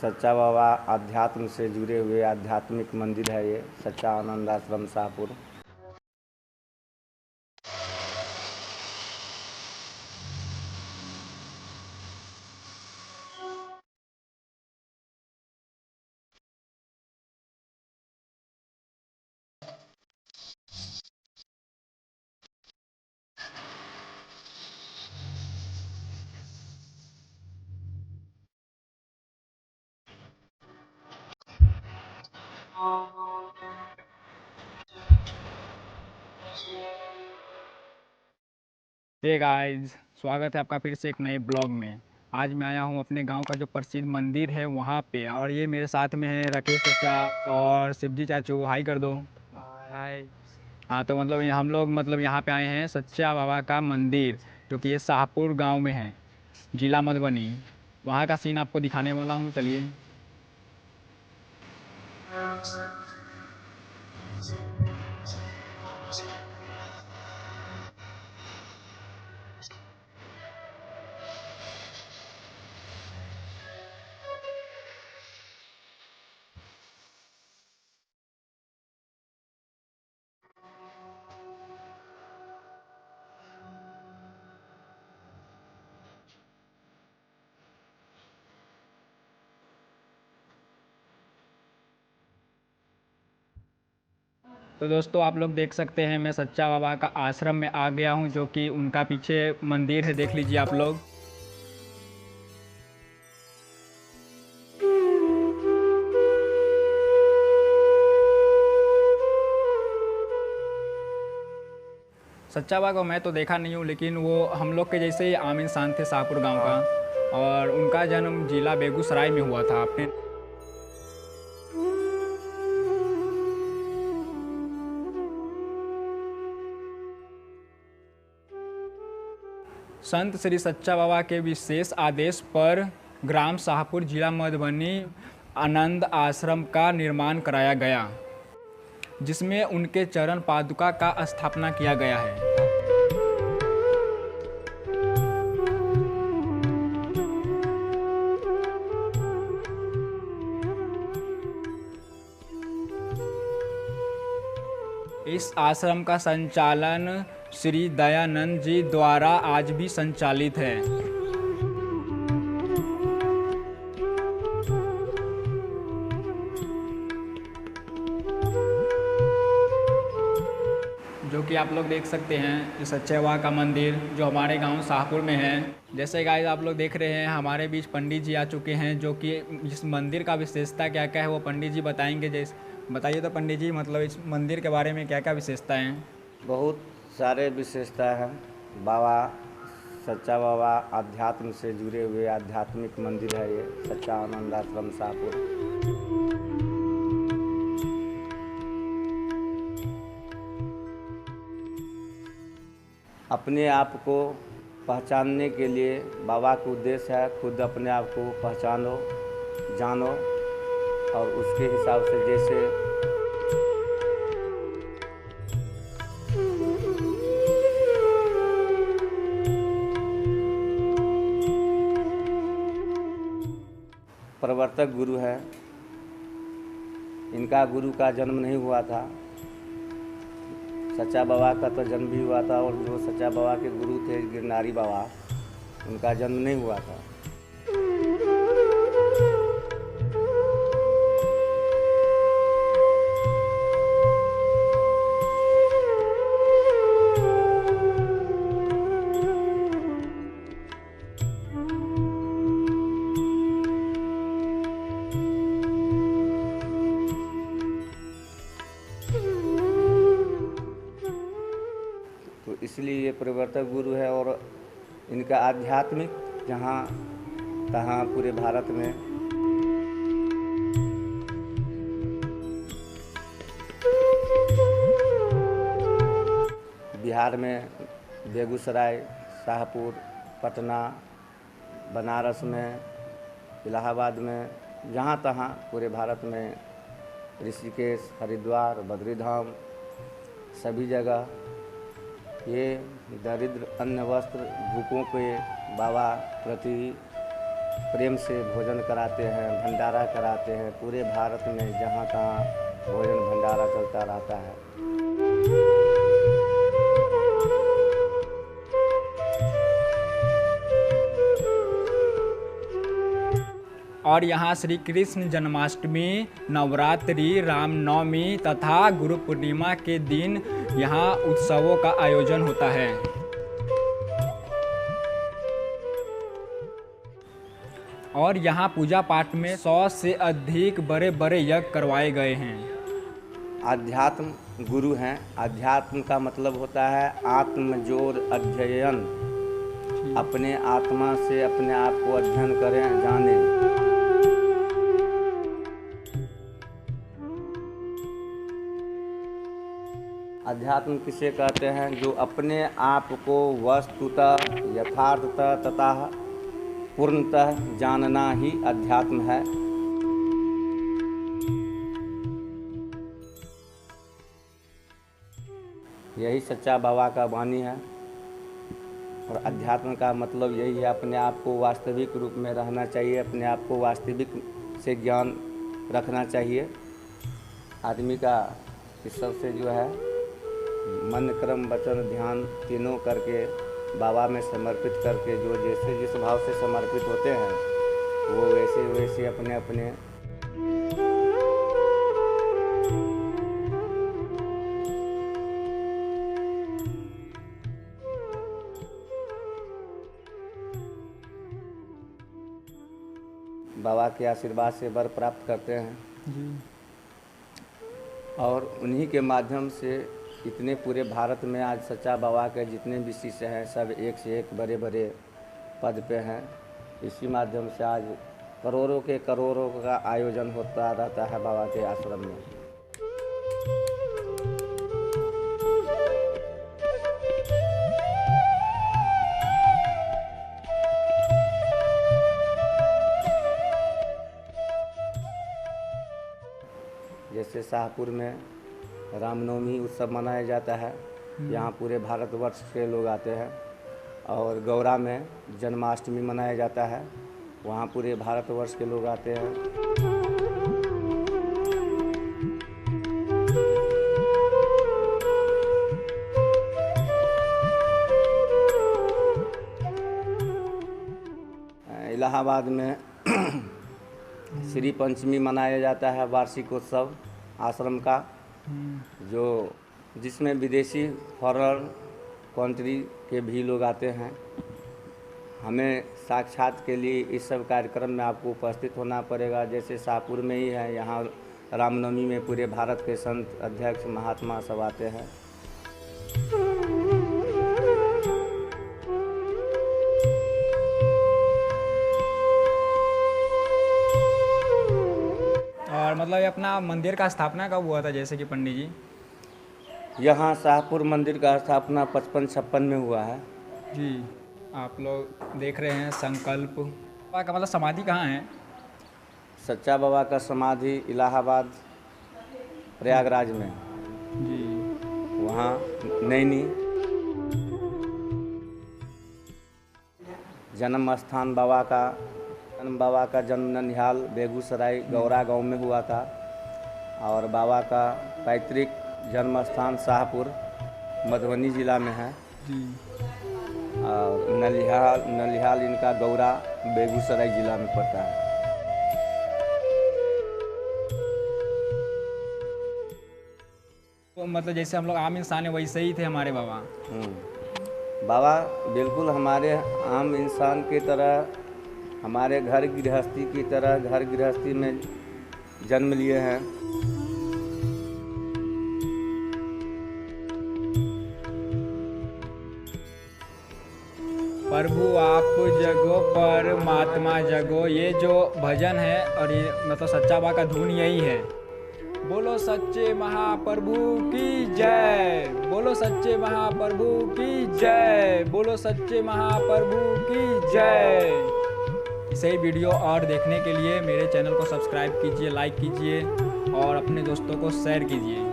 सच्चा बाबा अध्यात्म से जुड़े हुए आध्यात्मिक मंदिर है ये सच्चा आनंद आश्रम शाहपुर। हे गाइस, स्वागत है आपका फिर से एक नए ब्लॉग में। आज मैं आया हूँ अपने गांव का जो प्रसिद्ध मंदिर है वहाँ पे, और ये मेरे साथ में है राकेश चाचा और शिवजी चाचू। हाई कर दो। हाय। हाँ, तो मतलब हम लोग यहाँ पे आए हैं सच्चा बाबा का मंदिर, जो कि ये शाहपुर गांव में है, जिला मधुबनी। वहाँ का सीन आपको दिखाने वाला हूँ, चलिए। तो दोस्तों, आप लोग देख सकते हैं मैं सच्चा बाबा का आश्रम में आ गया हूँ, जो कि उनका पीछे मंदिर है, देख लीजिए आप लोग। सच्चा बाबा को मैं तो देखा नहीं हूँ, लेकिन वो हम लोग के जैसे ही आम इंसान थे शाहपुर गांव का, और उनका जन्म जिला बेगूसराय में हुआ था। आपने संत श्री सच्चा बाबा के विशेष आदेश पर ग्राम शाहपुर जिला मधुबनी आनंद आश्रम का निर्माण कराया गया, जिसमें उनके चरण पादुका का स्थापना किया गया है। इस आश्रम का संचालन श्री दयानंद जी द्वारा आज भी संचालित है। जो कि आप लोग देख सकते हैं, ये सच्चे बाबा का मंदिर जो हमारे गांव शाहपुर में है। जैसे गाइस आप लोग देख रहे हैं, हमारे बीच पंडित जी आ चुके हैं, जो कि इस मंदिर का विशेषता क्या क्या है वो पंडित जी बताएंगे। जैसे बताइए तो पंडित जी, मतलब इस मंदिर के बारे में क्या क्या विशेषता हैं? बहुत सारे विशेषता हैं। बाबा सच्चा बाबा अध्यात्म से जुड़े हुए आध्यात्मिक मंदिर है ये सच्चा आनंद आश्रम शाहपुर। अपने आप को पहचानने के लिए बाबा का उद्देश्य है खुद अपने आप को पहचानो, जानो, और उसके हिसाब से जैसे प्रवर्तक गुरु है। इनका गुरु का जन्म नहीं हुआ था, सच्चा बाबा का तो जन्म भी हुआ था, और जो सच्चा बाबा के गुरु थे गिरनारी बाबा, उनका जन्म नहीं हुआ था। तो इसलिए ये प्रवर्तक गुरु है, और इनका आध्यात्मिक जहाँ तहाँ पूरे भारत में बिहार में बेगूसराय, शाहपुर, पटना, बनारस में, इलाहाबाद में, जहाँ तहाँ पूरे भारत में, ऋषिकेश, हरिद्वार, बद्रीधाम, सभी जगह ये दरिद्र अन्न वस्त्र भूखों के बाबा प्रति प्रेम से भोजन कराते हैं, भंडारा कराते हैं। पूरे भारत में जहाँ तहाँ भोजन भंडारा चलता रहता है। और यहाँ श्री कृष्ण जन्माष्टमी, नवरात्रि, रामनवमी तथा गुरु पूर्णिमा के दिन यहाँ उत्सवों का आयोजन होता है। और यहाँ पूजा पाठ में 100 से अधिक बड़े बड़े यज्ञ करवाए गए हैं। आध्यात्म गुरु हैं। अध्यात्म का मतलब होता है आत्मजोर अध्ययन। अपने आत्मा से अपने आप को अध्ययन करें, जानें। अध्यात्म किसे कहते हैं? जो अपने आप को वस्तुतः, यथार्थतः तथा पूर्णतः जानना ही अध्यात्म है। यही सच्चा बाबा का वाणी है। और अध्यात्म का मतलब यही है, अपने आप को वास्तविक रूप में रहना चाहिए, अपने आप को वास्तविक से ज्ञान रखना चाहिए। आदमी का इस सबसे जो है मन, क्रम, वचन, ध्यान तीनों करके बाबा में समर्पित करके, जो जैसे जिस भाव से समर्पित होते हैं वो वैसे वैसे अपने अपने बाबा के आशीर्वाद से वर प्राप्त करते हैं जी। और उन्हीं के माध्यम से इतने पूरे भारत में आज सच्चा बाबा के जितने भी शिष्य हैं सब एक से एक बड़े बड़े पद पे हैं। इसी माध्यम से आज करोड़ों के करोड़ों का आयोजन होता रहता है बाबा के आश्रम में। जैसे शाहपुर में रामनवमी उत्सव मनाया जाता है, यहाँ पूरे भारतवर्ष के लोग आते हैं। और गौरा में जन्माष्टमी मनाया जाता है, वहाँ पूरे भारतवर्ष के लोग आते हैं। इलाहाबाद में श्री पंचमी मनाया जाता है, वार्षिक उत्सव आश्रम का, जो जिसमें विदेशी फॉरेन कंट्री के भी लोग आते हैं। हमें साक्षात के लिए इस सब कार्यक्रम में आपको उपस्थित होना पड़ेगा। जैसे शाहपुर में ही है, यहाँ रामनवमी में पूरे भारत के संत, अध्यक्ष, महात्मा सब आते हैं। और मतलब ये अपना मंदिर का स्थापना कब हुआ था, जैसे कि पंडित जी? यहाँ शाहपुर मंदिर का स्थापना 55-56 में हुआ है जी। आप लोग देख रहे हैं संकल्प बाबा का मतलब समाधि कहाँ है? सच्चा बाबा का समाधि इलाहाबाद प्रयागराज में जी। वहाँ नैनी जन्म स्थान बाबा का जन्म ननिहाल बेगूसराय गौरा गांव में हुआ था। और बाबा का पैतृक जन्म स्थान शाहपुर मधुबनी जिला में है जी। और नलिहाल इनका गौरा बेगूसराय जिला में पड़ता है। तो मतलब जैसे हम लोग आम इंसान है वैसे ही थे हमारे बाबा। बाबा बिल्कुल हमारे आम इंसान की तरह, हमारे घर गृहस्थी की तरह घर गृहस्थी में जन्म लिए हैं। प्रभु आप जगो परमात्मा जगो, ये जो भजन है और ये मतलब सच्चा बाबा का धुन यही है। बोलो सच्चे महाप्रभु की जय, बोलो सच्चे महाप्रभु की जय, बोलो सच्चे महाप्रभु की जय। सही वीडियो और देखने के लिए मेरे चैनल को सब्सक्राइब कीजिए, लाइक कीजिए और अपने दोस्तों को शेयर कीजिए।